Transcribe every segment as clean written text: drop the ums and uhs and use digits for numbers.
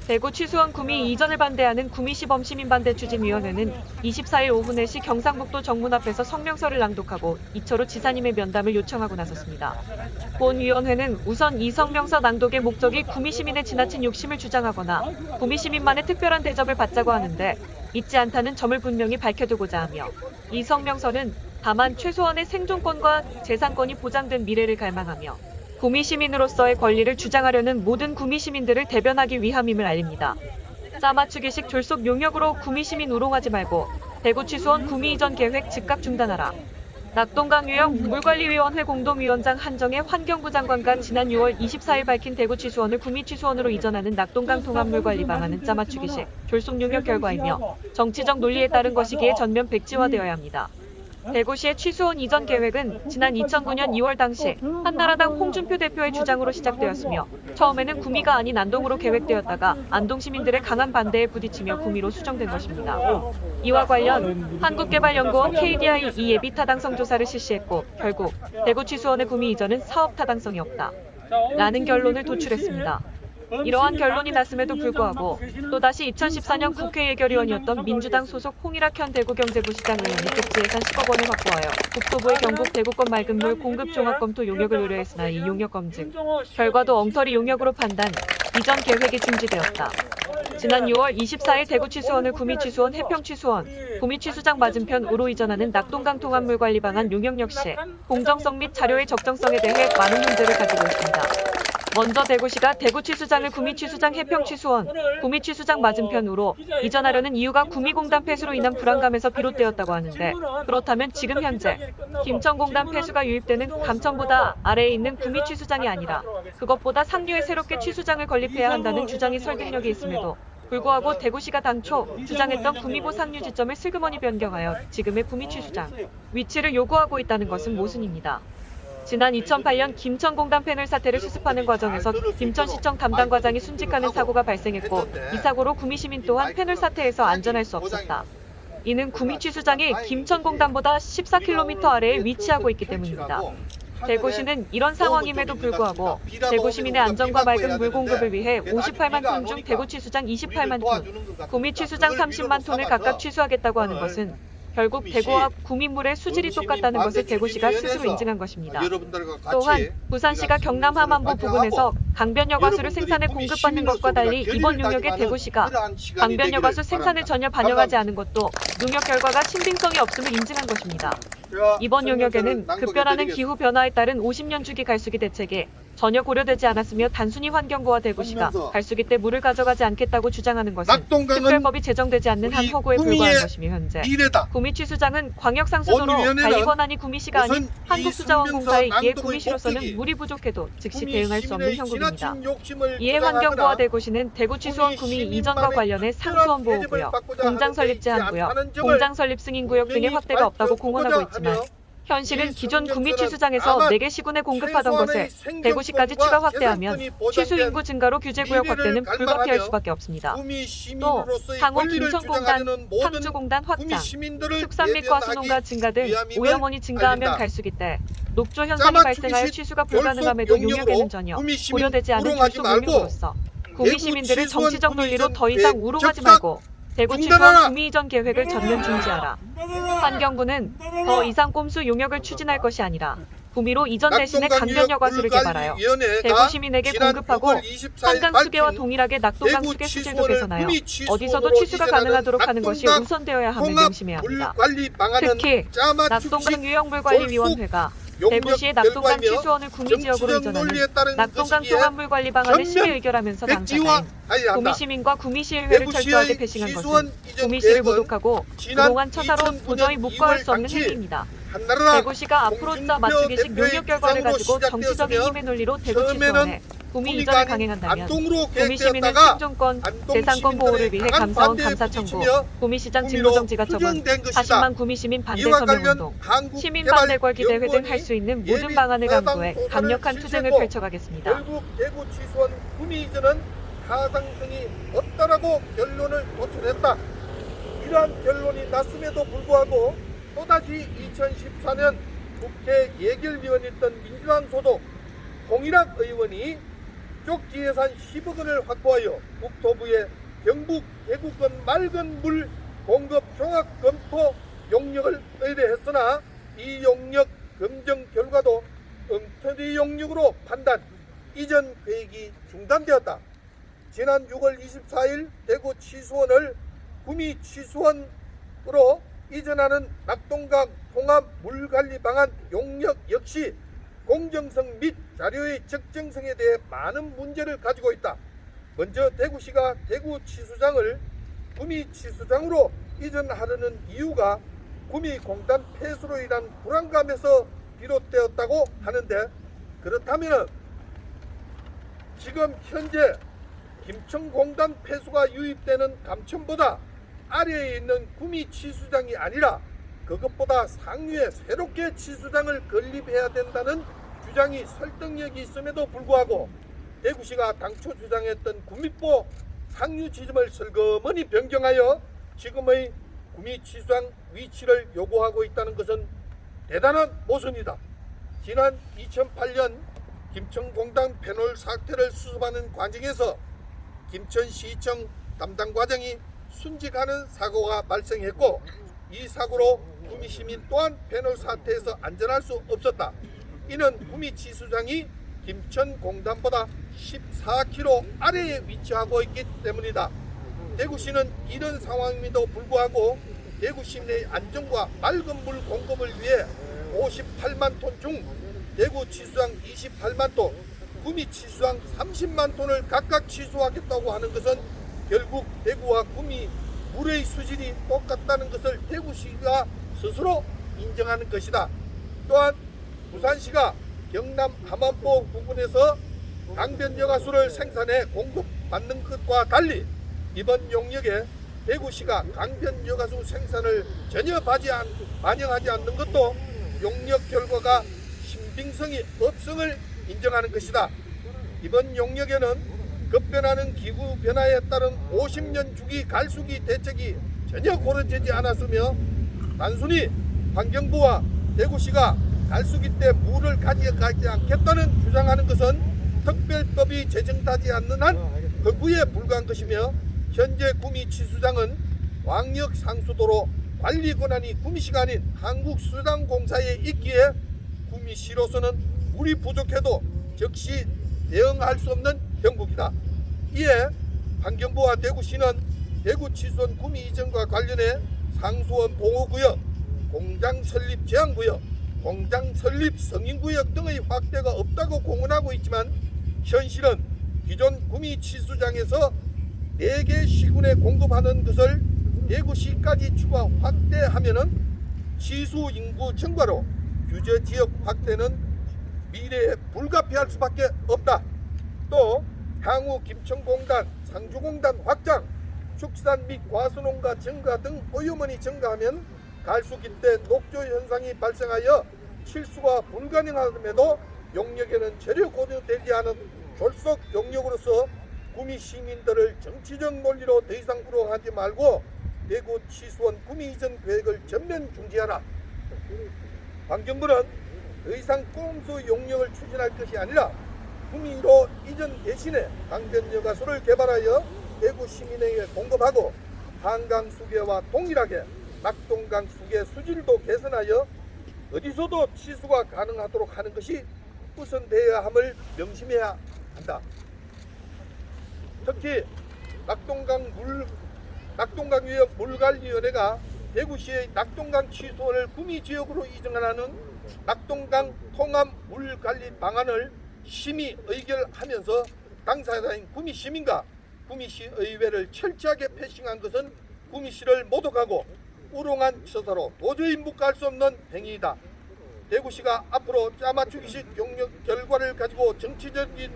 대구 취수원 구미 이전을 반대하는 구미시범시민반대 추진위원회는 24일 오후 4시 경상북도 정문 앞에서 성명서를 낭독하고 이철우 지사님의 면담을 요청하고 나섰습니다. 본 위원회는 우선 이 성명서 낭독의 목적이 구미시민의 지나친 욕심을 주장하거나 구미시민만의 특별한 대접을 받자고 하는데 있지 않다는 점을 분명히 밝혀두고자 하며 이 성명서는 다만 최소한의 생존권과 재산권이 보장된 미래를 갈망하며 구미시민으로서의 권리를 주장하려는 모든 구미시민들을 대변하기 위함임을 알립니다. 짜맞추기식 졸속 용역으로 구미시민 우롱하지 말고 대구 취수원 구미 이전 계획 즉각 중단하라. 낙동강유역 물관리위원회 공동위원장 한정혜 환경부 장관과 지난 6월 24일 밝힌 대구 취수원을 구미 취수원으로 이전하는 낙동강 통합물관리 방안은 짜맞추기식 졸속 용역 결과이며 정치적 논리에 따른 것이기에 전면 백지화되어야 합니다. 대구시의 취수원 이전 계획은 지난 2009년 2월 당시 한나라당 홍준표 대표의 주장으로 시작되었으며 처음에는 구미가 아닌 안동으로 계획되었다가 안동 시민들의 강한 반대에 부딪히며 구미로 수정된 것입니다. 이와 관련 한국개발연구원 KDI 이 예비 타당성 조사를 실시했고 결국 대구 취수원의 구미 이전은 사업 타당성이 없다. 라는 결론을 도출했습니다. 이러한 결론이 났음에도 불구하고 또다시 2014년 국회 예결위원이었던 민주당 소속 홍일학 현 대구경제부시장 의원이 복지 예산 10억 원을 확보하여 국토부의 경북 대구권 맑은물 공급 종합검토 용역을 의뢰했으나 이 용역 검증 결과도 엉터리 용역으로 판단, 이전 계획이 중지되었다. 지난 6월 24일 대구 취수원을 구미 취수원 해평 취수원, 구미 취수장 맞은편으로 이전하는 낙동강 통합물 관리 방안 용역 역시 공정성 및 자료의 적정성에 대해 많은 문제를 가지고 있습니다. 먼저 대구시가 대구 취수장을 구미 취수장 해평 취수원, 구미 취수장 맞은편으로 이전하려는 이유가 구미공단 폐수로 인한 불안감에서 비롯되었다고 하는데 그렇다면 지금 현재 김천공단 폐수가 유입되는 감천보다 아래에 있는 구미 취수장이 아니라 그것보다 상류에 새롭게 취수장을 건립해야 한다는 주장이 설득력이 있음에도 불구하고 대구시가 당초 주장했던 구미보 상류 지점을 슬그머니 변경하여 지금의 구미 취수장 위치를 요구하고 있다는 것은 모순입니다. 지난 2008년 김천공단 패널 사태를 수습하는 과정에서 김천시청 담당 과장이 순직하는 사고가 발생했고 이 사고로 구미시민 또한 패널 사태에서 안전할 수 없었다. 이는 구미 취수장이 김천공단보다 14km 아래에 위치하고 있기 때문입니다. 대구시는 이런 상황임에도 불구하고 대구 시민의 안전과 맑은 물 공급을 위해 58만 톤 중 대구 취수장 28만 톤, 구미 취수장 30만 톤을 각각 취수하겠다고 하는 것은 결국 대구와 구미물의 수질이 똑같다는 것을 대구시가 스스로 인증한 것입니다. 또한 부산시가 경남 함안보 부근에서 강변여과수를 생산해 공급받는 것과 달리 이번 용역의 대구시가 강변여과수 생산을 전혀 반영하지 않은 것도 용역 결과가 신빙성이 없음을 인증한 것입니다. 이번 용역에는 급변하는 기후변화에 따른 50년 주기 갈수기 대책에 전혀 고려되지 않았으며 단순히 환경부와 대구시가 갈수기 때 물을 가져가지 않겠다고 주장하는 것은 특별법이 제정되지 않는 한 허구에 불과한 것이며 현재 구미 취수장은 광역상수도로 관리 권한이 구미시가 아닌 한국수자원공사에 이에 구미시로서는 물이 부족해도 즉시 대응할 수 없는 형국입니다. 이에 환경부와 대구시는 대구 취수원 구미 이전과 관련해 상수원 보호구역, 공장 설립 제한구역, 공장 설립 승인구역 등의 확대가 없다고 공언하고 있지만 현실은 기존 구미 취수장에서 4개 시군에 공급하던 것을 대구시까지 추가 확대하면 취수 인구 증가로 규제구역 확대는 불가피할 수밖에 없습니다. 또 향후 김천공단, 상주공단 확장, 축산 및 과수농가 증가 등 오염원이 증가하면 갈수기 때 녹조 현상이 발생하여 취수가 불가능함에도 용역에는 전혀 고려되지 않은 졸속 용역으로서 구미 시민들을 정치적 논리로 더 이상 우롱하지 말고 대구 취수원 구미 이전 계획을 전면 중지하라. 환경부는 더 이상 꼼수 용역을 추진할 것이 아니라 구미로 이전 대신에 강변여과수를 개발하여 대구 시민에게 공급하고 한강 수계와 동일하게 낙동강 수계 수질도 개선하여 어디서도 취수가 가능하도록 하는 것이 우선되어야 함을 명심해야 합니다. 특히 낙동강 유역물관리위원회가 대구시의 낙동강 취수원을 구미지역으로 이전하는 낙동강 통합물관리 방안을 심의 의결하면서 당사자인 구미시민과 구미시의회를 철저하게 배신한 것은 구미시를 모독하고 그동안 처사로 도저히 묵과할 수 없는 행위입니다. 대구시가 앞으로 짜 맞추기식 용역 결과를 가지고 정치적인 힘의 논리로 대구 취수원에 구미 이전을 강행한다면 구미 시민의 생존권, 재산권 보호를 위해 감사원 감사 청구, 구미시장 직무정지가 처분, 40만 구미 시민 반대 서명운동, 시민 반대궐 기대회 등 할 수 있는 모든 방안을 강구해 강력한 투쟁을 펼쳐가겠습니다. 결국 대구 취수원 구미 이전은 가상성이 없다라고 결론을 도출했다. 이러한 결론이 났음에도 불구하고 또다시 2014년 국회 예결위원이었던 민주당 소속 홍일학 의원이 쪽지 예산 10억 원을 확보하여 국토부에 경북 대구권 맑은 물 공급 종합 검토 용역을 의뢰했으나 이 용역 검증 결과도 엉터리 용역으로 판단, 이전 계획이 중단되었다. 지난 6월 24일 대구 치수원을 구미 치수원으로 이전하는 낙동강 통합 물관리 방안 용역 역시 공정성 및 자료의 적정성에 대해 많은 문제를 가지고 있다. 먼저 대구시가 대구 치수장을 구미 치수장으로 이전하려는 이유가 구미 공단 폐수로 인한 불안감에서 비롯되었다고 하는데, 그렇다면 지금 현재 김천공단 폐수가 유입되는 감천보다 아래에 있는 구미 치수장이 아니라 그것보다 상류에 새롭게 치수장을 건립해야 된다는 주장이 설득력이 있음에도 불구하고 대구시가 당초 주장했던 구미포 상류 지점을 슬그머니 변경하여 지금의 구미 치수장 위치를 요구하고 있다는 것은 대단한 모순이다. 지난 2008년 김천공단 패널 사태를 수습하는 과정에서 김천시청 담당 과장이 순직하는 사고가 발생했고, 이 사고로 구미 시민 또한 패널 사태에서 안전할 수 없었다. 이는 구미 치수장이 김천공단보다 14km 아래에 위치하고 있기 때문이다. 대구시는 이런 상황임에도 불구하고 대구 시민의 안전과 맑은 물 공급을 위해 58만 톤 중 대구 치수장 28만 톤, 구미 치수장 30만 톤을 각각 취소하겠다고 하는 것은 결국 대구와 구미 물의 수질이 똑같다는 것을 대구시가 스스로 인정하는 것이다. 또한 부산시가 경남 함안포 부근에서 강변 여가수를 생산해 공급받는 것과 달리 이번 용역에 대구시가 강변 여가수 생산을 전혀 반영하지 않는 것도 용역 결과가 신빙성이 없음을 인정하는 것이다. 이번 용역에는 급변하는 기후 변화에 따른 50년 주기 갈수기 대책이 전혀 고려되지 않았으며, 단순히 환경부와 대구시가 갈수기 때 물을 가져가지 않겠다는 주장하는 것은 특별법이 제정되지 않는 한 거부에 불과한 것이며, 현재 구미 치수장은 왕역 상수도로 관리 권한이 구미시가 아닌 한국수장공사에 있기에 구미시로서는 물이 부족해도 즉시 대응할 수 없는 형국이다. 이에 환경부와 대구시는 대구 치수원 구미 이전과 관련해 상수원 보호구역, 공장 설립 제한구역, 공장 설립 승인구역 등의 확대가 없다고 공언하고 있지만, 현실은 기존 구미 치수장에서 4개 시군에 공급하는 것을 대구시까지 추가 확대하면은 치수 인구 증가로 규제 지역 확대는 미래에 불가피할 수밖에 없다. 또 향후 김천공단, 상주공단 확장, 축산 및 과수농가 증가 등 오염원이 증가하면 갈수기 때 녹조 현상이 발생하여 실수가 불가능함에도 용역에는 전혀 고려되지 않은 졸속 용역으로서 구미 시민들을 정치적 논리로 더 이상 우롱하지 말고 대구 치수원 구미 이전 계획을 전면 중지하라. 환경부는 더 이상 꼼수 용역을 추진할 것이 아니라 구미로 이전 대신에 강변 여가수를 개발하여 대구 시민에게 공급하고 한강 수계와 동일하게 낙동강 수계 수질도 개선하여 어디서도 치수가 가능하도록 하는 것이 우선되어야 함을 명심해야 한다. 특히 낙동강위협 물관리위원회가 대구시의 낙동강 치수원을 구미 지역으로 이전하는 낙동강 통합 물관리 방안을 심의 의결하면서 당사자인 구미 시민과 구미시 의회를 철저하게 패싱한 것은 구미시를 모독하고 우롱한 처사로 도저히 묵과할 수 없는 행위이다. 대구시가 앞으로 짜맞추기식 용역 결과를 가지고 정치적인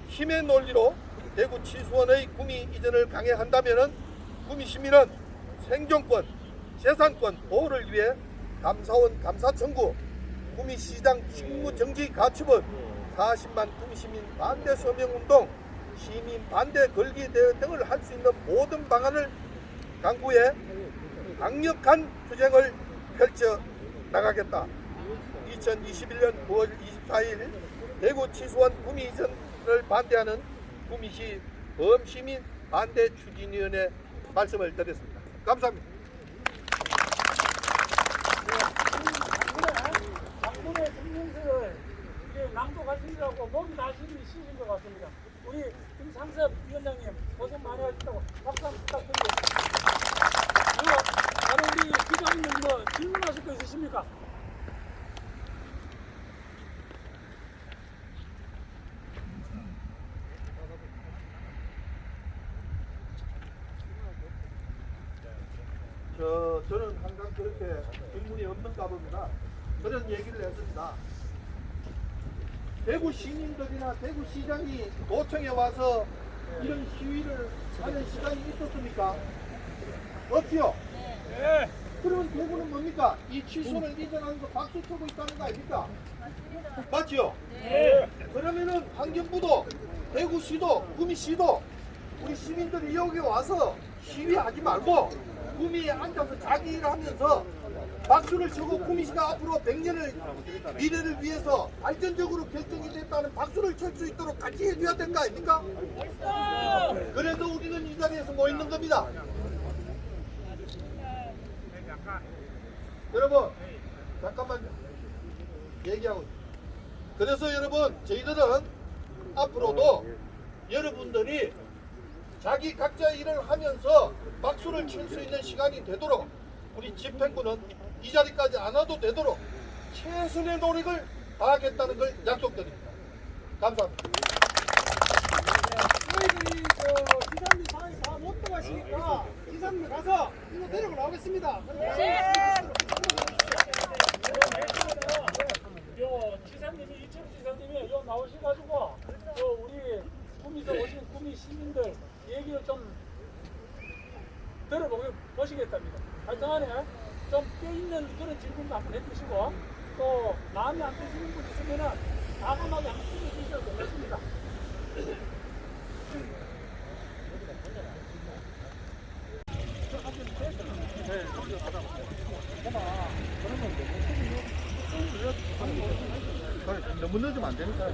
힘의 논리로 대구 치수원의 구미 이전을 강행한다면 구미 시민은 생존권, 재산권 보호를 위해 감사원 감사 청구, 구미시장 직무정지 가처분, 40만 구미시민 반대 서명운동, 시민 반대 걸기 대회 등을 할 수 있는 모든 방안을 강구해 강력한 투쟁을 펼쳐 나가겠다. 2021년 9월 24일 대구 치수원 구미 이전 반대하는 구미시 범시민 반대 추진위원회 말씀을 드렸습니다. 감사합니다. 장군의 성명서를 낭독하시느라고 목이 다 쉬신 것 같습니다. 우리 김상섭 위원장님 고생 많이 하셨다고 박수 한번 부탁드리겠습니다. 다른 우리 기자님들 뭐 질문하실 거 있으십니까? 저는 항상 그렇게 질문이 없는가 봅니다. 그런 얘기를 했습니다. 대구 시민들이나 대구 시장이 도청에 와서 이런 시위를 하는 시간이 있었습니까? 없지요? 네. 그러면 대구는 뭡니까? 이 취소를 이전하는 거 박수 치고 있다는 거 아닙니까? 맞지요? 네. 그러면은 환경부도 대구시도 구미시도 우리 시민들이 여기 와서 시위하지 말고 구미에 앉아서 자기 일을 하면서 박수를 치고 구미시가 앞으로 100년을 미래를 위해서 발전적으로 결정이 됐다는 박수를 칠 수 있도록 같이 해줘야 될 거 아닙니까? 그래서 우리는 이 자리에서 모이는 겁니다. 여러분 잠깐만요. 얘기하고 있습니다. 그래서 여러분 저희들은 앞으로도 여러분들이 자기 각자 일을 하면서 박수를 칠 수 있는 시간이 되도록 우리 집행부는 이 자리까지 안 와도 되도록 최선의 노력을 다하겠다는 걸 약속드립니다. 감사합니다. 저희들이 기자님 상황이 다 못 들어가시니까 기자님 가서 이거 내려고 나오겠습니다. 지사님이 이철 지사님이 요 나오셔가지고 우리 구미에서 오신 구미 시민들 얘기를 좀 들어보시겠답니다. 하여튼간에 좀 뼈있는 그런 질문도 한번 해주시고 또 마음에 안 드시는 분 있으면은 과감하게 한번 해주셔도 되겠습니다. 너무 늦으면 안 되니까.